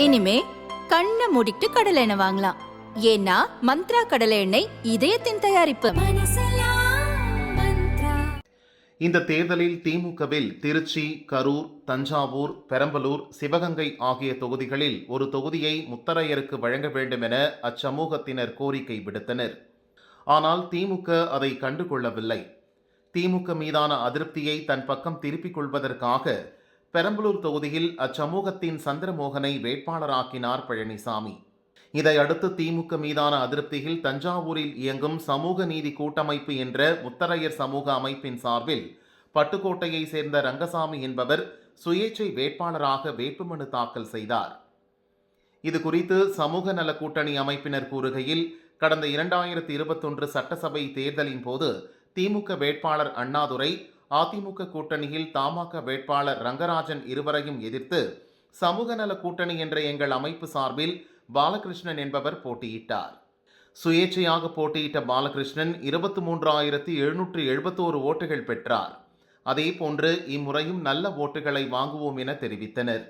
இனிமே கண்ணை மூடிட்டு கடலை எண்ணெய் வாங்கலாம். ஏன்னா மந்த்ரா கடலை எண்ணெய் இதயத்தின் தயாரிப்பு. இந்த தேர்தலில் திமுகவில் திருச்சி, கரூர், தஞ்சாவூர், பெரம்பலூர், சிவகங்கை ஆகிய தொகுதிகளில் ஒரு தொகுதியை முத்தரையருக்கு வழங்க வேண்டும் என அச்சமூகத்தினர் கோரிக்கை விடுத்தனர். ஆனால் திமுக அதை கண்டுகொள்ளவில்லை. திமுக மீதான அதிருப்தியை தன் பக்கம் திருப்பிக் கொள்வதற்காக பெரம்பலூர் தொகுதியில் அச்சமூகத்தின் சந்திரமோகனை வேட்பாளராக்கினார் பழனிசாமி. இதையடுத்து திமுக மீதான அதிருப்தியில் தஞ்சாவூரில் இயங்கும் சமூக நீதி கூட்டமைப்பு என்ற முத்தரையர் சமூக அமைப்பின் சார்பில் பட்டுக்கோட்டையை சேர்ந்த ரங்கசாமி என்பவர் சுயேட்சை வேட்பாளராக வேட்புமனு தாக்கல் செய்தார். இது குறித்து சமூக நல கூட்டணி அமைப்பினர் கூறுகையில், கடந்த 2021 சட்டசபை தேர்தலின் போது திமுக வேட்பாளர் அண்ணாதுரை, அதிமுக கூட்டணியில் தமாக வேட்பாளர் ரங்கராஜன் இருவரையும் எதிர்த்து சமூக நல கூட்டணி என்ற எங்கள் அமைப்பு சார்பில் பாலகிருஷ்ணன் என்பவர் போட்டியிட்டார். சுயேட்சையாக போட்டியிட்ட பாலகிருஷ்ணன் 23,771 ஓட்டுகள் பெற்றார். அதேபோன்று இம்முறையும் நல்ல ஓட்டுகளை வாங்குவோம் என தெரிவித்தனர்.